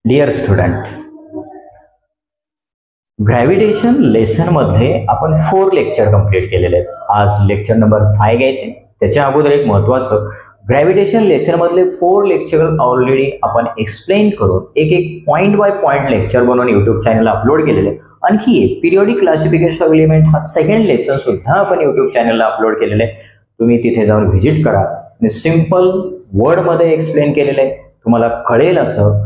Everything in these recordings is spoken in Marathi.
डिअर स्टुडंट, ग्रॅव्हिटेशन लेसन मध्ये आपण 4 लेक्चर कंप्लीट केलेले आहेत. आज लेक्चर नंबर 5 घ्यायचे. त्याच्या अगोदर एक महत्त्वाचं, ग्रॅव्हिटेशन लेसन मधले 4 लेक्चर ऑलरेडी आपण एक्सप्लेन करून एक पॉइंट बाय पॉइंट लेक्चर बनवून YouTube चॅनलला अपलोड केलेले. आणखी एक पिरियोडिक क्लासिफिकेशन ऑफ एलिमेंट हा सेकंड लेसन सुद्धा आपण YouTube चॅनलला अपलोड केलेले आहे. तुम्ही तिथे जाऊन व्हिजिट करा आणि सिंपल वर्ड मध्ये एक्सप्लेन केलेले आहे. तुम्हाला कळेल असं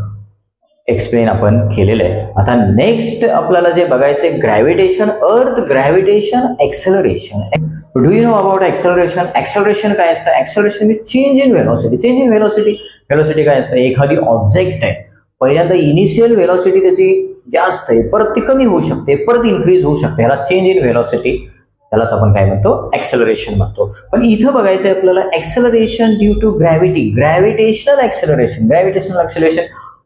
एक्सप्लेन आपण केलेलं आहे. आता नेक्स्ट आपल्याला जे बघायचंय ग्रॅव्हिटेशन, अर्थ gravitation, acceleration. Do you know about acceleration? Acceleration काय असतं? Acceleration means change in velocity. Change in velocity, velocity काय असतं? एखादी ऑब्जेक्ट आहे, पहिल्यांदा इनिशियल व्हेलॉसिटी त्याची जास्त आहे, परत ती कमी होऊ शकते, परत इन्क्रीज होऊ शकते, याला चेंज इन व्हेलॉसिटी, त्यालाच आपण काय म्हणतो? एक्सेलरेशन म्हणतो. पण इथं बघायचंय आपल्याला acceleration due to gravity, gravitational acceleration. Gravitational acceleration,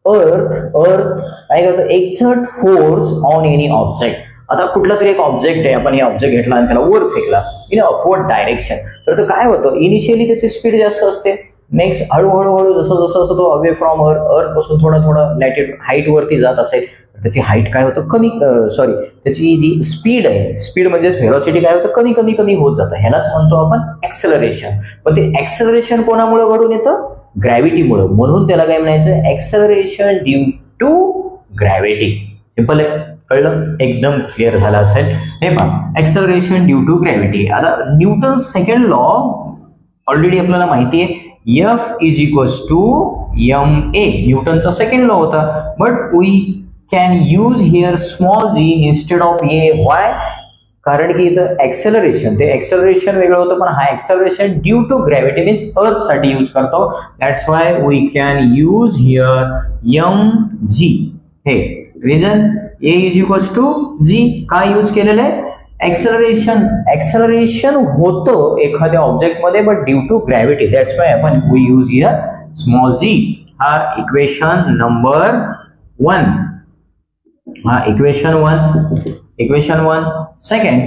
earth काय करतो? Exert force on any object. आता कुठला तरी एक ऑब्जेक्ट आहे, आपण हे ऑब्जेक्ट घेतला आणि त्याला वर फेकला इन अपवर्ड डायरेक्शन, तर काय होतं? इनिशियली त्याची स्पीड जास्त असते, नेक्स्ट हळूहळू जसं जसं तो अवे फ्रॉम अर्थ पासून थोडा लॅटिट्यूड हाईट वरती जात असेल, त्याची हाईट काय होतं? कमी, त्याची जी स्पीड आहे, स्पीड म्हणजे व्हेलॉसिटी काय होतं? कमी कमी कमी होत जातं. ह्यालाच म्हणतो आपण एक्सेलरेशन. पण ते एक्सेलरेशन कोणामुळे घडून येतं? ग्रॅव्हिटीमुळे. म्हणून त्याला काय म्हणायचं? Acceleration due to gravity. Simple आहे, कळलं? एकदम क्लिअर झालं असेल. हे पहा, एक्सेलरेशन ड्यू टू ग्रॅव्हिटी. आता न्यूटन सेकंड लॉ ऑलरेडी आपल्याला माहिती आहे, F is equals to ma. न्यूटनचा सेकंड लॉ होता, but we can use here small g instead of a. Why? कारण की इथं एक्सेलरेशन, ते एक्सेलरेशन वेगळं होतं, पण हा acceleration due to gravity means earth साठी यूज करतो. That's why we can use here mg. हे reason a is equals to g. काय यूज केलेलं आहे? एक्सेलरेशन होतं एखाद्या ऑब्जेक्ट मध्ये, but due to gravity. That's why आपण we use here small g. हा इक्वेशन नंबर 1. हा equation 1. Equation 1. Second,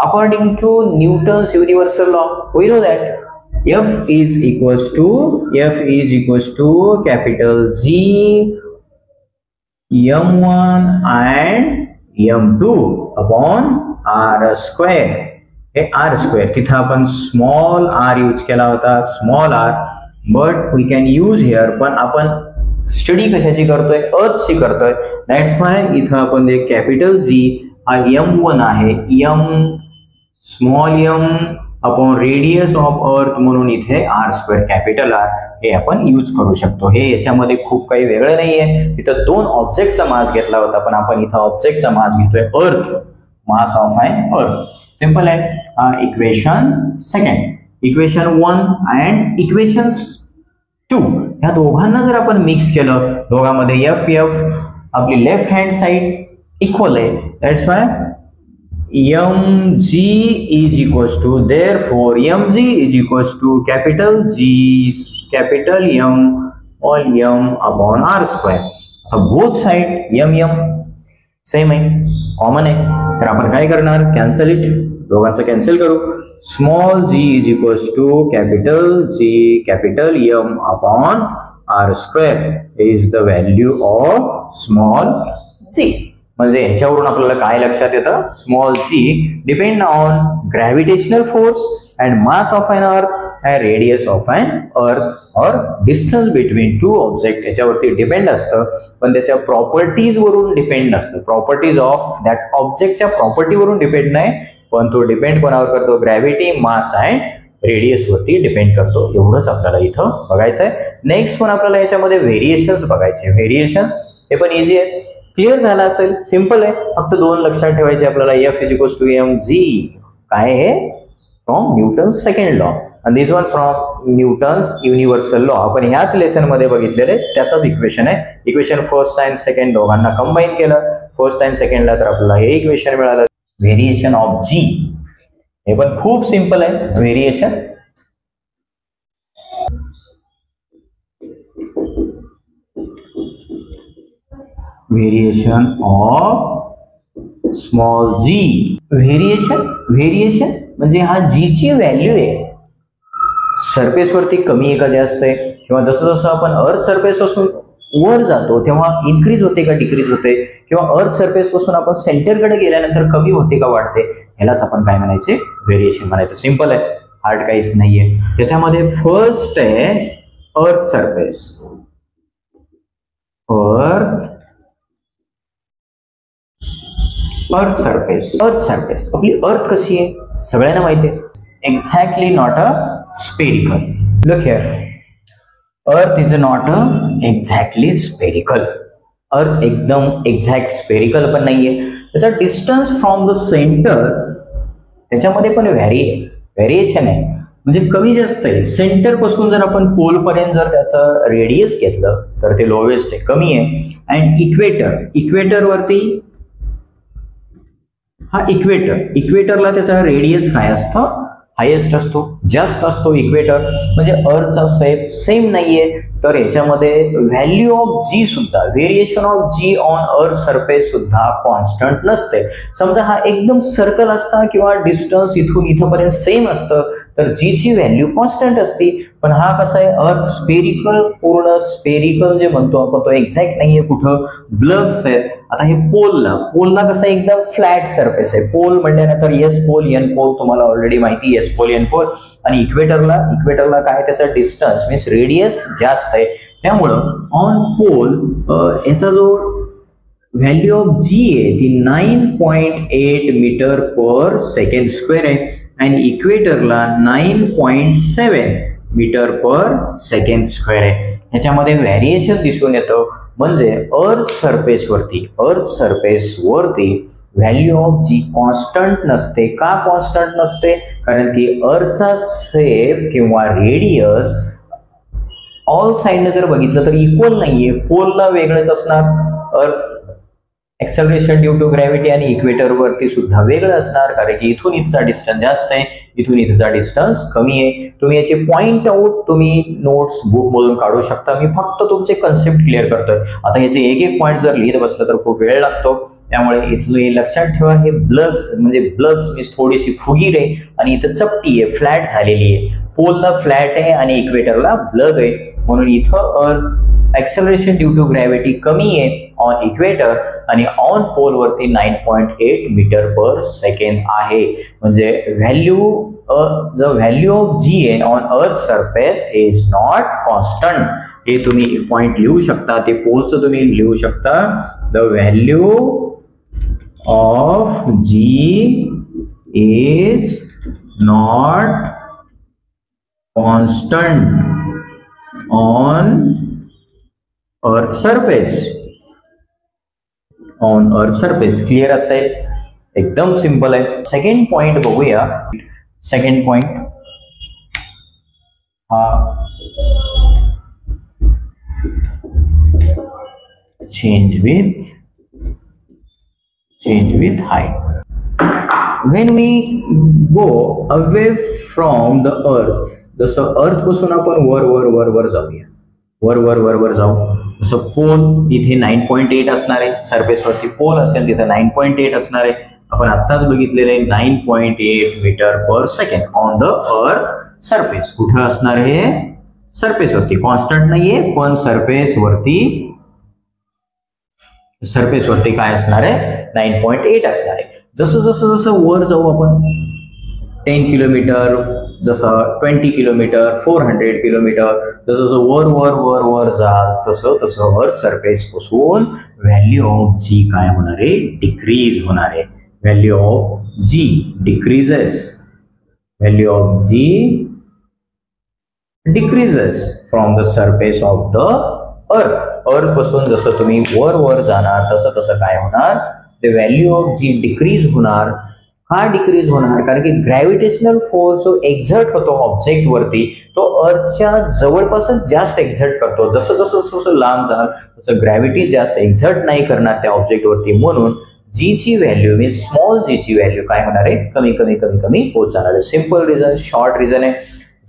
according to Newton's universal law, we know that F is equals to capital G m1 and m2 upon r square. हे r square, तिथं आपण small r यूज केला होता, small r, but we can use here. पण आपण स्टडी कशाची करतोय? अर्थची करतोय. दॅट्स वाय इथं आपण जे कॅपिटल जी हा m1 आहे, m small m upon radius of earth म्हणून इथे r स्क्वेअर कॅपिटल R हे आपण यूज करू शकतो. हे याच्यामध्ये खूप काही वेगळं नाहीये. इथं 2 ऑब्जेक्टचा मास घेतला होता, पण आपण इथं ऑब्जेक्टचा मास घेतोय अर्थ, मास ऑफ एन अर्थ. सिंपल आहे. Equation second, equation 1 and equation 2, ह्या दोघांना जर आपण मिक्स केलं, दोघांमध्ये एफ आपली लेफ्ट हँड साइड इक्वल आहे. That's why mg is equals to, therefore mg is equals to capital G capital M all m upon r square. आता बोथ साइड m सेम आहे, कॉमन आहे, तर आपण काय करणार? कॅन्सल इट, दोघांचं कॅन्सल करू. Small g is equals to capital G capital M upon r square is the value of small g. म्हणजे ह्याच्यावरून आपल्याला काय लक्षात येतं? Small g depend on gravitational force and mass of an earth and radius of an earth और डिस्टन्स बिटवीन 2 ऑब्जेक्ट याच्यावरती डिपेंड असतं, पण त्याच्या प्रॉपर्टीज वरून डिपेंड नसतं. प्रॉपर्टीज ऑफ दॅट ऑब्जेक्टच्या प्रॉपर्टीवरून डिपेंड नाही, पण तो डिपेंड कोणावर करतो? ग्रॅव्हिटी, मास अँड रेडियस वरती डिपेंड करतो. एवढंच आपल्याला इथं बघायचंय. नेक्स्ट पण आपल्याला याच्यामध्ये व्हेरिएशन्स बघायचे. व्हेरिएशन्स हे पण इझी आहे, क्लिअर झाला असेल, सिंपल आहे. फक्त 2 लक्षात ठेवायचे आपल्याला. F is equals to mg. काय आहे? फ्रॉम न्यूटन्स सेकंड लॉ, आणि this one from Newton's universal law. आपण ह्याच लेसन मध्ये बघितलेले त्याचाच इक्वेशन आहे. इक्वेशन फर्स्ट अँड सेकंड दोघांना कंबाईन केलं, फर्स्ट अँड सेकंडला, तर आपल्याला हे इक्वेशन मिळालं, व्हेरिएशन ऑफ g. हे पण खूप सिंपल आहे variation. Variation of small g. Variation म्हणजे हा g ची व्हॅल्यू आहे, सरफेस वरती कमी आहे का जास्त आहे, किंवा जसं जसं आपण अर्थ सरफेस पासून वर जातो तेव्हा इन्क्रीज होते का डिक्रीज होते, किंवा अर्थ सरफेस पासून आपण सेंटरकडे गेल्यानंतर कमी होते का वाढते, ह्यालाच आपण काय म्हणायचे, व्हेरिएशन म्हणायचं. सिंपल आहे, हार्ड काहीच नाहीये. त्याच्यामध्ये फर्स्ट आहे अर्थ सरफेस. अर्थ सरफेस आपली अर्थ कशी आहे सगळ्यांना माहिती आहे. Exactly not a spherical. Look here, earth is not a exactly spherical. अर्थ एकदम एक्झॅक्ट स्पेरिकल पण नाहीये. त्याचा डिस्टन्स फ्रॉम द सेंटर त्याच्यामध्ये पण व्हेरिएशन आहे, म्हणजे कमी जास्त आहे. सेंटर पासून जर आपण पोल पर्यंत जर त्याचं रेडियस घेतलं तर ते लोवेस्ट आहे, कमी आहे. अँड इक्वेटर वरती हा इक्वेटरला त्याचा रेडियस काय असतं, हायेस्ट असतो, जास्त असतो इक्वेटर. म्हणजे अर्थचा सेम नाहीये. तर याच्यामध्ये व्हॅल्यू ऑफ जी सुद्धा, variation of G on earth surface सुद्धा कॉन्स्टंट नसते. समजा हा एकदम सर्कल असता किंवा डिस्टन्स इथून इथपर्यंत सेम असतं तर जी ची व्हॅल्यू कॉन्स्टंट असती. पण हा कसा आहे, अर्थ स्पेरिकल, पूर्ण स्पेरिकल जे म्हणतो आपण तो एक्झॅक्ट नाहीये, कुठं ब्लग्स आहेत. आता हे पोलला कसं एकदम फ्लॅट सरफेस आहे. पोल म्हणल्यानंतर एस पोल एन पोल तुम्हाला ऑलरेडी माहिती, एस पोल एन पोल. आणि इक्वेटरला काय, त्याचा डिस्टन्स मीन्स रेडियस जास्त आहे. त्यामुळं ऑन पोल याचा जो व्हॅल्यू ऑफ जी आहे ती 9.8 मीटर पर सेकंड स्क्वेअर आहे आणि इक्वेटरला 9.7 मीटर पर सेकंड स्क्वेअर आहे. ह्याच्यामध्ये व्हॅरिएशन दिसून येतं. म्हणजे अर्थ सरफेस वरती व्हॅल्यू ऑफ जी कॉन्स्टंट नसते. का कॉन्स्टंट नसते, कारण की अर्थचा शेप किंवा रेडियस ऑल साइडने जर बघितलं तर इक्वल नाहीये. पोलला वेगळंच असणार अर्थ एक्सेलरेशन ड्यू टू ग्रॅव्हिटी, आणि इक्वेटर वरती सुद्धा वेगळं असणार, कारण की इथून इथचा डिस्टन्स जास्त आहे, इथून इथचा डिस्टन्स कमी आहे. तुम्ही याचे पॉइंट आउट तुम्ही नोट्स बुक मधून काढू शकता. मी फक्त तुमचे कन्सेप्ट क्लिअर करतोय. आता याचे एक पॉइंट जर लिहित बसलं तर खूप वेळ लागतो. त्यामुळे इथलं हे लक्षात ठेवा, हे ब्लग्स मीन्स थोडीशी फुगीर आहे आणि इथं चपटी आहे, फ्लॅट झालेली आहे. पोलला फ्लॅट आहे आणि इक्वेटरला ब्लग आहे. म्हणून इथं अर्थ एक्सेलरेशन ड्यू टू ग्रॅव्हिटी कमी आहे ऑन इक्वेटर आणि ऑन पोल वरती 9.8 मीटर पर सेकंड आहे. म्हणजे व्हॅल्यू ऑफ जी आहे on earth surface is not constant. हे तुम्ही पॉइंट लिहू शकता, ते पोलचं तुम्ही लिहू शकता. The value of G is not constant on earth surface. Clear असेल, एकदम सिंपल आहे. सेकंड पॉइंट बघूया. सेकंड पॉइंट हा change with height. When we go away from the earth, जसं अर्थ पासून आपण वर जाऊया, वर जाऊ. जसं पोल इथे 9.8 असणार आहे, सरफेस वरती पोल असेल तिथे 9.8 असणार आहे. आपण आत्ताच बघितलेले 9.8 metre per second on the earth surface. कुठं असणार आहे, सरफेस वरती. कॉन्स्टंट नाहीये, पण सरफेस वरती काय असणार आहे, 9.8 असणार आहे. जसं वर जाऊ आपण 10 किलोमीटर, जसं 20 किलोमीटर, 400 किलोमीटर, जसं वर जाल तसं अर्थ सरफेस पासून व्हॅल्यू ऑफ जी काय होणार आहे, डिक्रीज होणार आहे. Value of G decreases from the surface of the earth पासून जसं तुम्ही वर जाणार तसं काय होणार, the value of G decrease होणार. का डिक्रीज होणार, कारण की ग्रॅव्हिटेशनल फोर्स जो एक्झर्ट होतो ऑब्जेक्ट वरती तो अर्थच्या जवळपासच जास्त एक्झर्ट करतो. जसं लांब जाणार तसं ग्रॅव्हिटी जास्त एक्झर्ट नाही करणार त्या ऑब्जेक्ट वरती. म्हणून जी ची व्हॅल्यू मी स्मॉल जी ची व्हॅल्यू काय होणार आहे, कमी होत जाणार आहे. सिंपल रिझन, शॉर्ट रिझन आहे.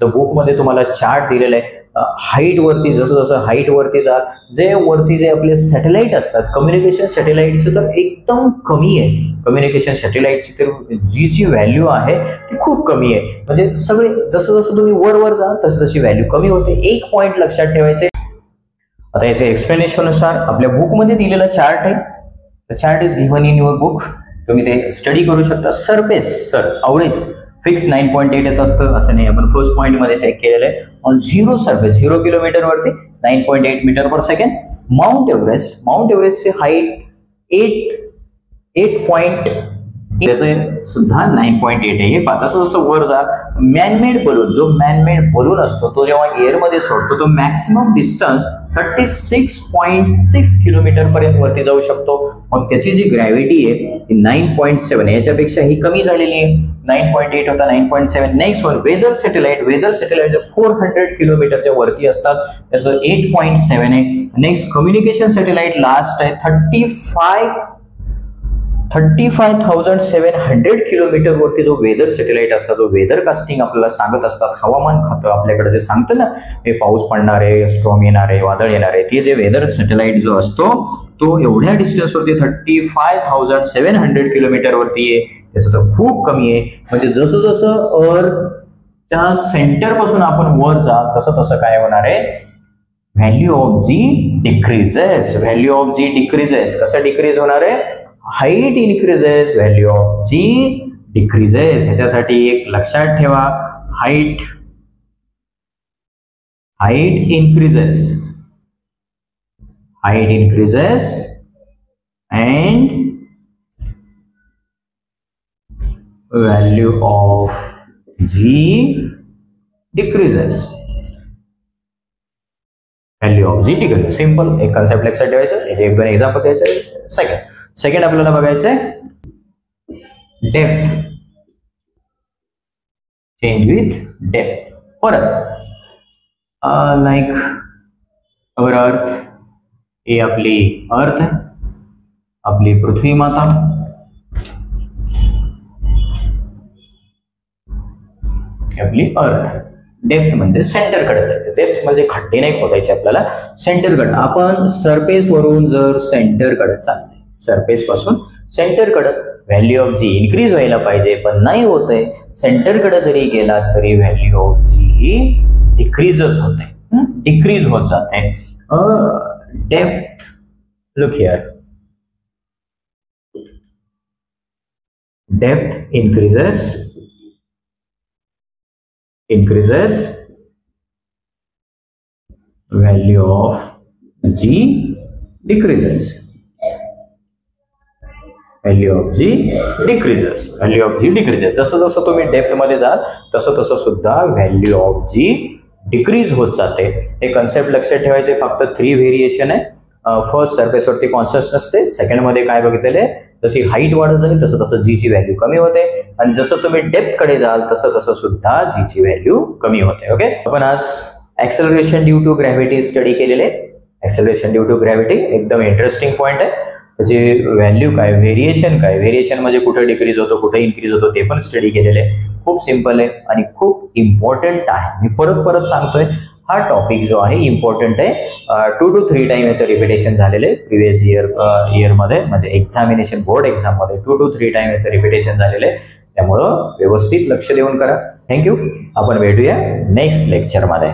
जो बुक मध्ये तुम्हाला चार्ट दिलेला आहे, हाईट वरती जसं हाईट वरती वरती जे आपले सॅटेलाइट असतात, कम्युनिकेशन सॅटेलाइटचे तर एकदम कमी आहे. कम्युनिकेशन सॅटेलाइटची तर जी ची व्हॅल्यू आहे ती खूप कमी आहे. म्हणजे सगळे जसं तुम्ही वर जा तशी व्हॅल्यू कमी होते. एक पॉइंट लक्षात ठेवायचे, आता याचे एक्सप्लेनेशन नुसार आपल्या बुकमध्ये दिलेला चार्ट आहे. The chart is given in your book. तुम्ही ते स्टडी करू शकता. सरफेस सर अवरेज फिक्स 9.8 असतं असं नाही. आपण फर्स्ट पॉईंट मध्ये चेक केलेलं आहे. ऑन 0 सरफेस 0 किलोमीटर वरती 9.8 metre per second. Mount एव्हरेस्टचे height 8 सुद्धा 9.8 आहे. हे पहा जसं जसं वर जा. मॅनमेड बलून, जो मॅनमेड बलून असतो तो जेव्हा एअर मध्ये सोडतो तो मॅक्सिमम डिस्टन्स 36.6 किलोमीटर पर्यंत वरती जाऊ शकतो. मग त्याची जी ग्रॅव्हिटी आहे ती 9.7 याच्यापेक्षा ही कमी झालेली आहे. 9.8 होता 9.7. नेक्स्ट वन वेदर सॅटेलाइट 400 किलोमीटरच्या वरती असतात, त्याचं 8.7 आहे. नेक्स्ट कम्युनिकेशन सॅटेलाइट लास्ट आहे 35,700 किलोमीटर वरती जो वेदर सॅटेलाइट असतात, जो वेदर कास्टिंग आपल्याला सांगत असतात. हवामान खातं आपल्याकडे जे सांगतं ना हे पाऊस पडणार आहे, स्टॉर्म येणार आहे, वादळ येणार आहे, ते जे वेदर सॅटेलाइट जो असतो तो एवढ्या डिस्टन्स वरती 35,700 किलोमीटर वरती आहे. त्याचं तर खूप कमी आहे. म्हणजे जसं जसं अर्थच्या सेंटर पासून आपण वर जाल तसं तसं काय होणार आहे, value of G decreases. Value of G decreases. कसं डिक्रीज होणार आहे, height increases, value of G decreases. ह्याच्यासाठी एक लक्षात ठेवा, height increases and value of G decreases. Value of G decrease. Simple एक कन्सेप्ट लक्षात ठेवायचं. याचे एक दोन एक्झाम्पल द्यायचं. सेकंड आपल्याला बघायचंय डेप्थ, चेंज विथ डेप्थ. परत लाईक अवर अर्थ, ही आपली अर्थ आहे, आपली पृथ्वी माता. आपली अर्थ. डेप्थ म्हणजे सेंटर कडे जायचं. डेप्थ म्हणजे खड्डे नाही खोदायचे आपल्याला, सेंटर कडे. आपण सरफेस वरून जर सेंटर कडे चाललोय, सरफेस पासून सेंटर कडे, व्हॅल्यू ऑफ जी इन्क्रीज व्हायला पाहिजे पण नाही होतंय. सेंटर कडे जरी गेला तरी व्हॅल्यू ऑफ जी ही डिक्रीजच होते, डिक्रीज होत जाते. Depth, look here, depth increases, value of G decreases. Value of G decreases. जसं जसं तुम्ही डेप्थ मध्ये जाल तसं तसं सुद्धा व्हॅल्यू ऑफ जी डिक्रीज होत जाते. हे कन्सेप्ट लक्षात ठेवायचे. फक्त 3 व्हेरिएशन आहे. फर्स्ट सरफेस वरती कॉन्स्टंट असते. सेकंड मध्ये काय बघितलेले, जशी हाईट वाढत जाईल तसं तसं जी ची व्हॅल्यू कमी होते. आणि जसं तुम्ही डेप्थ कडे जाल तसं तसं सुद्धा जी ची व्हॅल्यू कमी होते. ओके, आपण आज acceleration due to gravity study केलेले. ऍक्सेलरेशन ड्यू टू ग्रॅव्हिटी एकदम इंटरेस्टिंग पॉईंट आहे. त्याची व्हॅल्यू काय, व्हेरिएशन म्हणजे कुठे डिक्रीज होतो कुठे इन्क्रीज होतो ते पण स्टडी केलेले. खूप सिंपल आहे आणि खूप इम्पॉर्टंट आहे. मी परत सांगतोय, हा टॉपिक जो आहे इम्पॉर्टंट आहे. 2 to 3 टाइम याचं रिपिटेशन झालेले प्रिव्हियस इयर मध्ये, म्हणजे एक्झामिनेशन बोर्ड एक्झाम मध्ये 2 to 3 टाइम याचं रिपिटेशन झालेले. त्यामुळं व्यवस्थित लक्ष देऊन करा. थँक्यू. आपण भेटूया नेक्स्ट लेक्चर मध्ये.